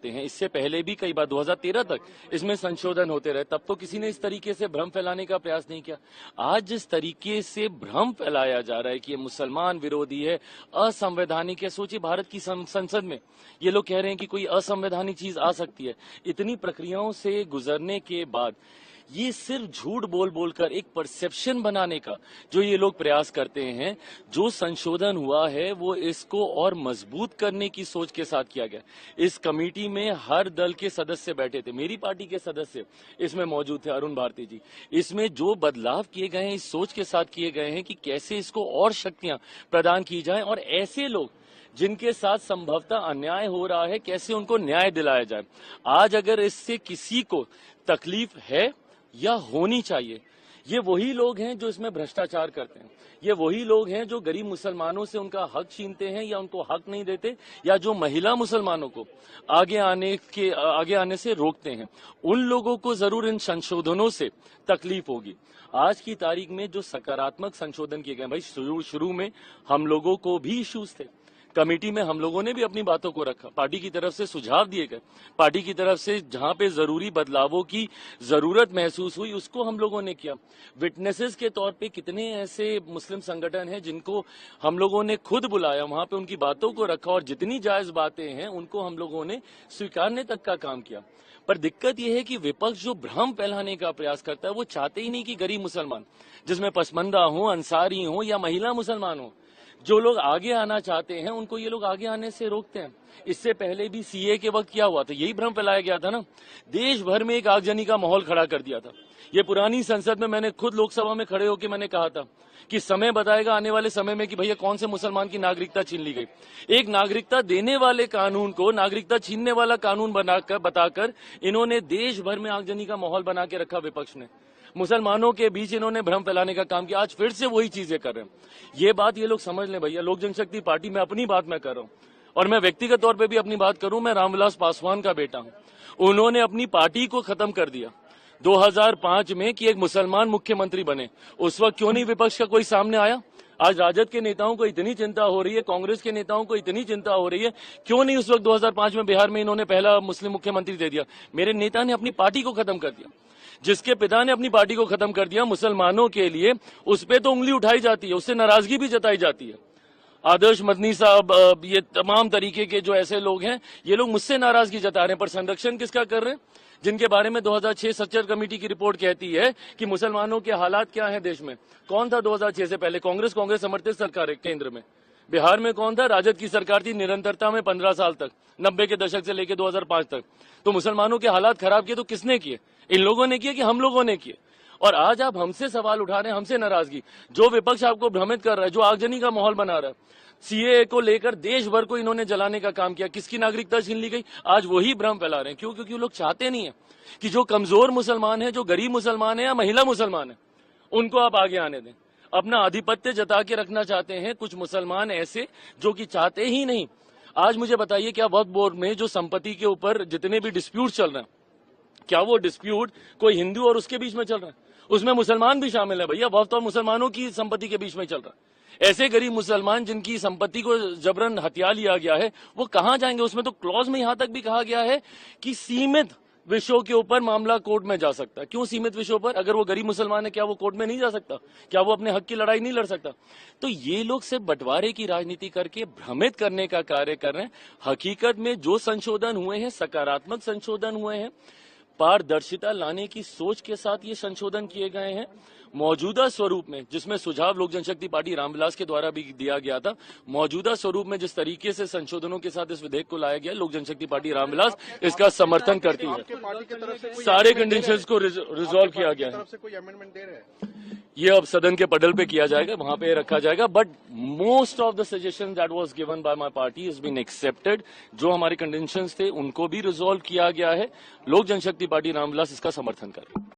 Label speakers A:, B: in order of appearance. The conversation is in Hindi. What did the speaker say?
A: करते हैं। इससे पहले भी कई बार 2013 तक इसमें संशोधन होते रहे, तब तो किसी ने इस तरीके से भ्रम फैलाने का प्रयास नहीं किया। आज जिस तरीके से भ्रम फैलाया जा रहा है कि ये मुसलमान विरोधी है, असंवैधानिक है, सोचिए भारत की संसद में ये लोग कह रहे हैं कि कोई असंवैधानिक चीज आ सकती है। इतनी प्रक्रियाओं से गुजरने के बाद ये सिर्फ झूठ बोल बोलकर एक परसेप्शन बनाने का जो ये लोग प्रयास करते हैं, जो संशोधन हुआ है वो इसको और मजबूत करने की सोच के साथ किया गया। इस कमेटी में हर दल के सदस्य बैठे थे, मेरी पार्टी के सदस्य इसमें मौजूद थे, अरुण भारती जी। इसमें जो बदलाव किए गए हैं इस सोच के साथ किए गए हैं कि कैसे इसको और शक्तियां प्रदान की जाए और ऐसे लोग जिनके साथ संभवतः अन्याय हो रहा है कैसे उनको न्याय दिलाया जाए। आज अगर इससे किसी को तकलीफ है या होनी चाहिए, ये वही लोग हैं जो इसमें भ्रष्टाचार करते हैं, ये वही लोग हैं जो गरीब मुसलमानों से उनका हक छीनते हैं या उनको हक नहीं देते, या जो महिला मुसलमानों को आगे आने से रोकते हैं। उन लोगों को जरूर इन संशोधनों से तकलीफ होगी। आज की तारीख में जो सकारात्मक संशोधन किए गए, भाई शुरू में हम लोगों को भी इश्यूज थे, कमेटी में हम लोगों ने भी अपनी बातों को रखा, पार्टी की तरफ से सुझाव दिए गए, पार्टी की तरफ से जहां पे जरूरी बदलावों की जरूरत महसूस हुई उसको हम लोगों ने किया। विटनेसेस के तौर पे कितने ऐसे मुस्लिम संगठन हैं जिनको हम लोगों ने खुद बुलाया, वहां पे उनकी बातों को रखा और जितनी जायज बातें हैं उनको हम लोगों ने स्वीकारने तक का काम किया। पर दिक्कत यह है कि विपक्ष जो भ्रम फैलाने का प्रयास करता है वो चाहते ही नहीं कि गरीब मुसलमान, जिसमें पसमंदा हो, अंसारी हो या महिला मुसलमान हो, जो लोग आगे आना चाहते हैं उनको ये लोग आगे आने से रोकते हैं। इससे पहले भी सीए के वक्त क्या हुआ था, यही भ्रम फैलाया गया था ना, देश भर में एक आगजनी का माहौल खड़ा कर दिया था। ये पुरानी संसद में मैंने खुद लोकसभा में खड़े होकर मैंने कहा था कि समय बताएगा आने वाले समय में कि भैया कौन से मुसलमान की नागरिकता छीन ली गई। एक नागरिकता देने वाले कानून को नागरिकता छीनने वाला कानून बताकर इन्होंने देश भर में आगजनी का माहौल बना के रखा। विपक्ष ने मुसलमानों के बीच इन्होंने भ्रम फैलाने का काम किया, आज फिर से वही चीजें कर रहे हैं। ये बात ये लोग समझ लें भैया, लोक जनशक्ति पार्टी में अपनी बात मैं कर रहा हूं और मैं व्यक्तिगत तौर पे भी अपनी बात करूं, मैं रामविलास पासवान का बेटा हूं। उन्होंने अपनी पार्टी को खत्म कर दिया 2005 में कि एक मुसलमान मुख्यमंत्री बने। उस वक्त क्यों नहीं विपक्ष का कोई सामने आया? आज राजद के नेताओं को इतनी चिंता हो रही है, कांग्रेस के नेताओं को इतनी चिंता हो रही है, क्यों नहीं उस वक्त 2005 में बिहार में इन्होंने पहला मुस्लिम मुख्यमंत्री दे दिया? मेरे नेता ने अपनी पार्टी को खत्म कर दिया, जिसके पिता ने अपनी पार्टी को खत्म कर दिया। मुसलमानों के लिए उस पे तो उंगली उठाई जाती है, उससे नाराजगी भी जताई जाती है। आदर्श मदनी साहब, ये तमाम तरीके के जो ऐसे लोग हैं, ये लोग मुझसे नाराजगी जता रहे हैं, पर संरक्षण किसका कर रहे हैं? जिनके बारे में 2006 सच्चर कमेटी की रिपोर्ट कहती है कि मुसलमानों के हालात क्या हैं देश में। कौन था 2006 से पहले? कांग्रेस समर्थित सरकार है केंद्र में। बिहार में कौन था? राजद की सरकार थी निरंतरता में 15 साल तक, 90 के दशक से लेकर 2005 तक। तो मुसलमानों के हालात खराब किए तो किसने किए? इन लोगों ने किए कि हम लोगों ने किए? और आज आप हमसे सवाल उठा रहे हैं, हमसे नाराजगी। जो विपक्ष आपको भ्रमित कर रहा है, जो आगजनी का माहौल बना रहा है, सीएए को लेकर देश भर को इन्होंने जलाने का काम किया, किसकी नागरिकता छीन ली गई, आज वही भ्रम फैला रहे हैं। क्यों? क्योंकि वो लोग चाहते नहीं है कि जो कमजोर मुसलमान है, जो गरीब मुसलमान है या महिला मुसलमान है, उनको आप आगे आने दें। अपना आधिपत्य जता के रखना चाहते हैं कुछ मुसलमान ऐसे जो कि चाहते ही नहीं। आज मुझे बताइए, क्या वक्फ बोर्ड में जो संपत्ति के ऊपर जितने भी डिस्प्यूट चल रहे हैं, क्या वो डिस्प्यूट कोई हिंदू और उसके बीच में चल रहा है? उसमें मुसलमान भी शामिल है भैया, वक्फ और मुसलमानों की संपत्ति के बीच में चल रहा है। ऐसे गरीब मुसलमान जिनकी संपत्ति को जबरन हथिया लिया गया है, वो कहां जाएंगे? उसमें तो क्लॉज में यहां तक भी कहा गया है कि सीमित विषयों के ऊपर मामला कोर्ट में जा सकता है। क्यों सीमित विषयों पर? अगर वो गरीब मुसलमान है, क्या वो कोर्ट में नहीं जा सकता? क्या वो अपने हक की लड़ाई नहीं लड़ सकता? तो ये लोग सिर्फ बंटवारे की राजनीति करके भ्रमित करने का कार्य कर रहे हैं। हकीकत में जो संशोधन हुए हैं, सकारात्मक संशोधन हुए हैं, पारदर्शिता लाने की सोच के साथ ये संशोधन किए गए हैं। मौजूदा स्वरूप में, जिसमें सुझाव लोक जनशक्ति पार्टी रामविलास के द्वारा भी दिया गया था, मौजूदा स्वरूप में जिस तरीके से संशोधनों के साथ इस विधेयक को लाया गया, लोक जनशक्ति पार्टी रामविलास इसका समर्थन करती है। सारे कंडीशंस को रिजॉल्व किया गया है। ये अब सदन के पटल पे किया जाएगा, वहां पे रखा जाएगा। But most of the suggestion that was given by my party is been accepted. जो हमारे कंडीशंस थे उनको भी रिजॉल्व किया गया है। लोक जनशक्ति पार्टी रामविलास इसका समर्थन कर रही है।